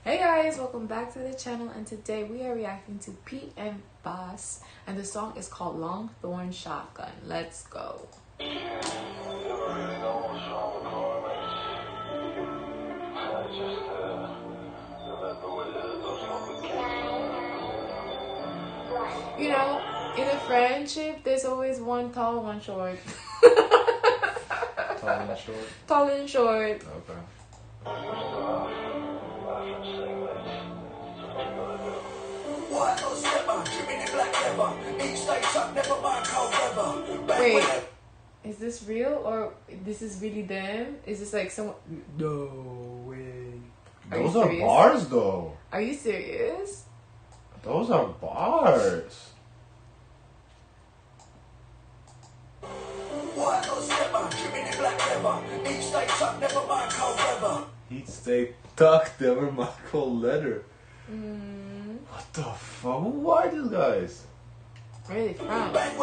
Hey guys, welcome back to the channel, and today we are reacting to Pete Bas, and the song is called Longthorne Shotgun. Let's go. You know, in a friendship, there's always one tall, one short. Tall and short? Tall and short. Okay. Wait, is this real or this is really them? Is this like someone? No way. Are you Those are serious? bars though. Are you serious? Those are bars. Heat stay tucked, never mind cold leather. What the fuck? Who are these guys? Where are they from? I get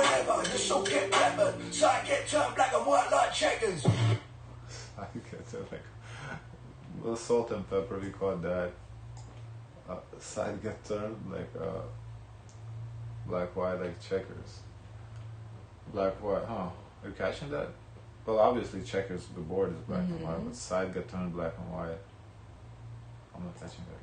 it, like, well, salt and pepper, we call that. Side get turned like black, white, like checkers. Black, white, huh? Are you catching that? Well, obviously checkers, the board is black and white, but side get turned black and white. I'm not catching that.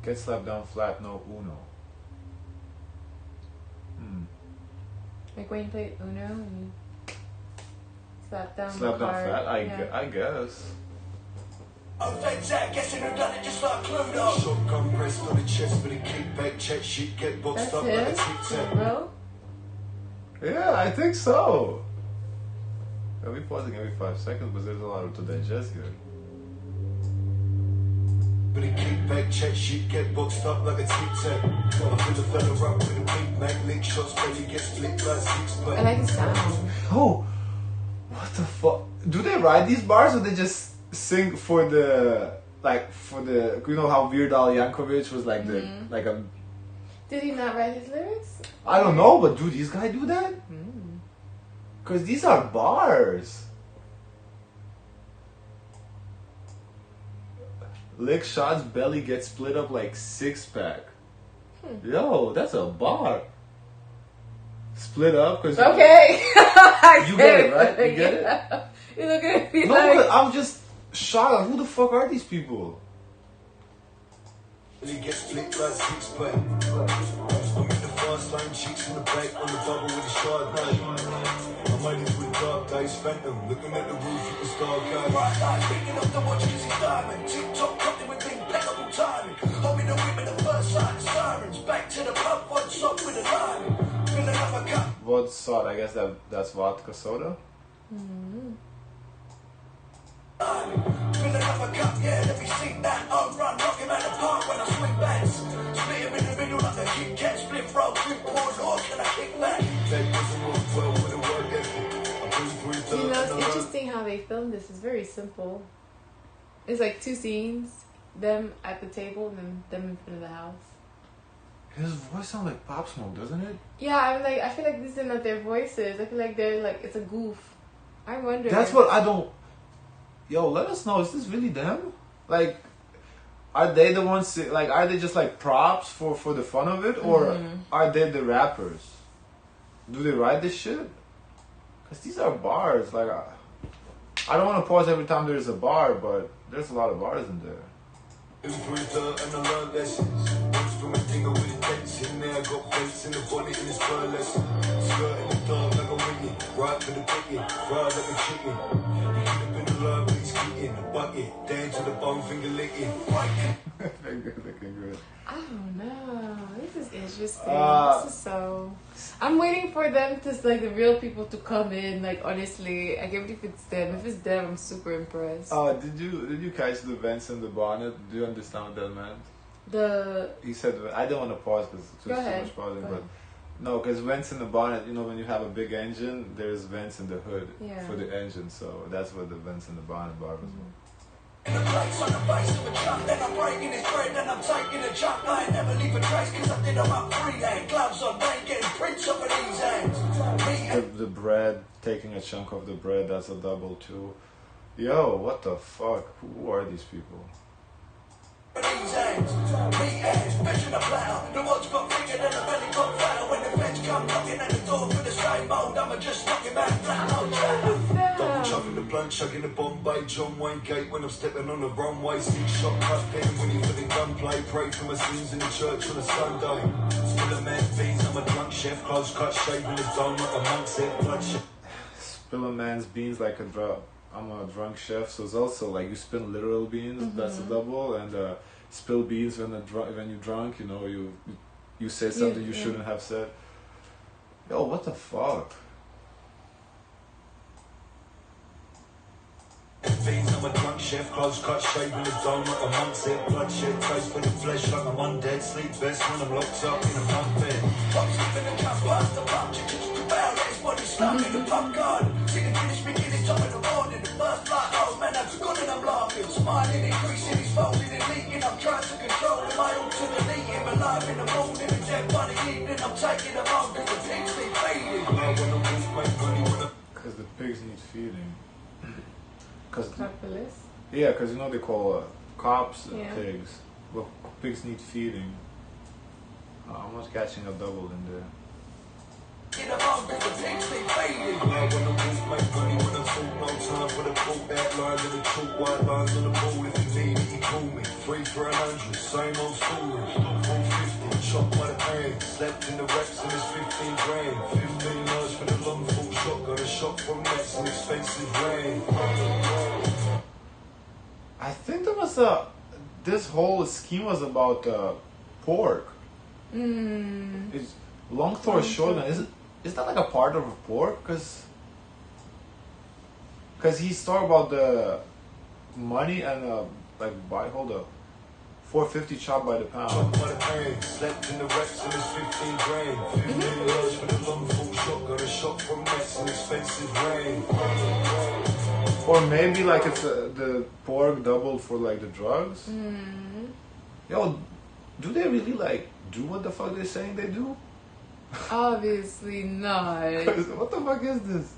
Get slapped down flat, no uno. Like when you play Uno and you slap down Slap the down card. flat? I guess. Shotgun pressed on the chest, but it keep back check shit get boxed That's up like a him? tic-tac. Bro? Yeah, I think so. I'll be pausing every 5 seconds, but there's a lot to digest here. But it keep back check shit get boxed up like a tic-tac. I feel the fella up with a big Mac, lick shots, belly gets flicked like six-pack. I like the sound. Oh, what the fuck? Do they write these bars or they just sing for the, like, for the, you know how Weird Al Yankovic was like the, like a, Did he not write his lyrics? I don't know, but do these guys do that? Because these are bars. Lick shots, belly gets split up like six-pack. Yo, that's a bar. Split up because Okay. you get it, right? You get it? You look at me No, like... but I'm just shocked. Who the fuck are these people? Belly gets flicked like six-pack. I'm in the fast lane, cheeks in the back, on the bubble with a shard knife. I'm only with dark days, phantom, looking at the roof, you can start going. Right eye, picking up the watch, cause it's diamond. Tip-top, cutting with impeccable timing. Holding the whip at the first sign of sirens. Back to the pub, one shot with a lime. Fill another cup. What salt? I guess that's vodka soda. Fill another cup, yeah, let me see that. I'll run, knock him out the park when I swing bats. Split him in the middle like a Kit Kat. Split roll, quick pause, or can I kick back? That doesn't work well with a work ethic. You know, it's interesting how they filmed this. It's very simple. It's like two scenes. Them at the table and then them in front of the house. His voice sounds like Pop Smoke, doesn't it? Yeah, I'm like, I feel like these are not their voices. I feel like they're like, it's a goof. I wonder. That's what I don't. Yo, let us know. Is this really them? Like, are they the ones? Like, are they just like props for the fun of it, or are they the rappers? Do they write this shit? Cause these are bars. Like, I don't want to pause every time there's a bar, but there's a lot of bars in there. And I learned lessons. Once from a dinger with a dents in there. I got plates in the bonnet in this burlesque. Skirt in the dark like a winging. Right for the picking. Fried like a chicken. You could have been alive, but he's kicking. A bucket. Down to the bone, finger licking. Looking good. I don't know. This is interesting. This is so. I'm waiting for them to, like, the real people to come in. Like, honestly, I can't believe it's them. If it's them, I'm super impressed. Did you catch the vents in the bonnet? Do you understand what that meant? He said, I don't want to pause because it's too much pausing, but no, because vents in the bonnet, you know, when you have a big engine, there's vents in the hood for the engine, so that's what the vents in the bonnet bar was. In the place on the face of a truck, then I'm breaking his bread, then I'm taking a chunk. I ain't never leave a trace, cause I did them up freehand. Gloves on, they ain't getting prints off of these hands. The bread, taking a chunk of the bread, that's a double too. Yo, what the fuck? Who are these people? These hands, meat hands, fish in a platter. The watch got bigger than a belly got fatter. When the feds come knocking at the door for the same mold, I'ma just knock him out flat. Double chugging the blunt, chugging the Bombay, John Wayne Gate when I'm stepping on the runway. 6 shot cut pin, winning for the gunplay. Pray for my sins in the church on a Sunday. Still a man beans, I'm a drunk chef. Close cut, shaving the dome like a monk's head. Bloodshed. Spill a man's beans like a drop. I'm a drunk chef, so it's also like you spin literal beans, that's a double, and spill beans when you're drunk, you know, you say something you shouldn't have said. Yo, what the fuck? Beans, I'm a drunk chef, close cut, shaving the dome like a monk's head. Bloodshed, taste for the flesh like I'm undead. Sleep best when I'm locked up in a bunk bed. I'm sleeping in the cup, past the pub, chickens to bow, his body stuck in the pub garden. See the finish beginning, top of the morning. The first light, oh man, I've gone and I'm laughing. Smiling, increasing, he's folding and leaking. I'm trying to control him, I alternate him. Alive in the morning and dead by the evening. I'm taking him on cause the pigs need feeding. Because the pigs need feeding. Capitalist. Yeah, because you know they call cops pigs. Well, pigs need feeding. I'm not catching a double in there. In the mouth, cause the pigs need feeding. When the wolf make money, when I talk, no time for the quote. That line of the chalk, white lines on the ball. If you need it, you call me. 3 for 100, same old story. 450, chopped by the hand. Slept in the reps and it's 15 grand. 15 yards for the Longthorne Shotgun. A shot from that's an expensive brand. I think there was this whole scheme was about pork. It's Longthorne Shotgun. Is that like a part of a pork? Because he's talking about the money and hold up, 450 chopped by the pound. Chopped by the pound, slept in the reps and it's 15 grand. 15 yards for the Longthorne Shotgun. A shot from that's an expensive brand. Or maybe like it's the pork doubled for like the drugs. Yo, do they really like do what the fuck they're saying they do? Obviously not. What the fuck is this?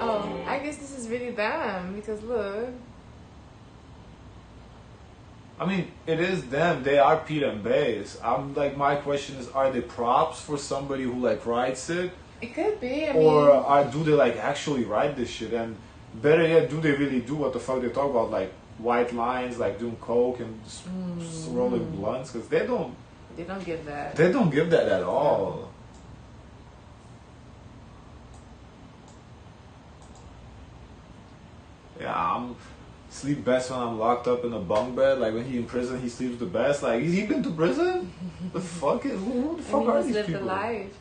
Oh, I guess this is really them because look. I mean, it is them. They are Pete and Bas. I'm like, my question is, are they props for somebody who like writes it, It could be. or do they like actually write this shit? And better yet, do they really do what the fuck they talk about, like white lines, like doing coke and rolling blunts? Because they don't give that. They don't give that at all. Yeah, I'm sleep best when I'm locked up in a bunk bed. Like when he in prison, he sleeps the best. Like, has he been to prison? The fuck is who the fuck are these lived people? a life.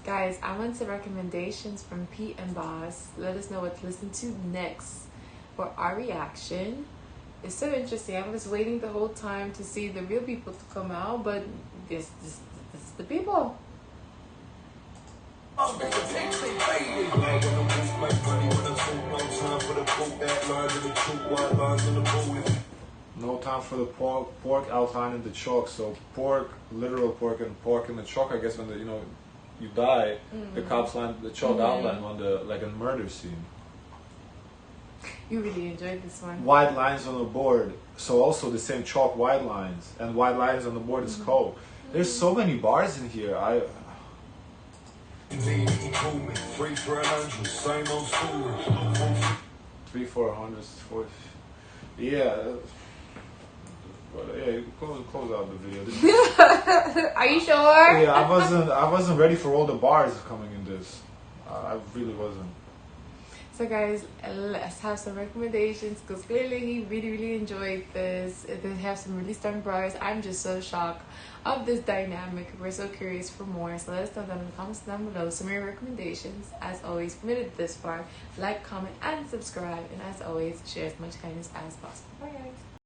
Guys, I want some recommendations from Pete and Bas. Let us know what to listen to next for our reaction. It's so interesting. I was waiting the whole time to see the real people to come out, but this is the people. Oh, cause the pigs need feeding. When the wolf make money, when I talk, no time for the quote. That line of the chalk, white lines on the ball. No time for the pork outline in the chalk. So pork, literal pork, and pork in the chalk. I guess when you die, the cops line the chalk outline on the like a murder scene. You really enjoyed this one. White lines on the board. So also the same chalk white lines, and white lines on the board is coke. There's so many bars in here. He call me 3 for 100, same old story. 3 for 100, 4. Yeah. But yeah, you can close out the video. Are you sure? Yeah, I wasn't ready for all the bars coming in this. I really wasn't. So guys, let's have some recommendations because clearly he really enjoyed this. They have some really strong bars. I'm just so shocked of this dynamic. We're so curious for more. So let us know down in the comments down below some of your recommendations. As always, if you made it this far, like, comment, and subscribe. And as always, share as much kindness as possible. Bye guys.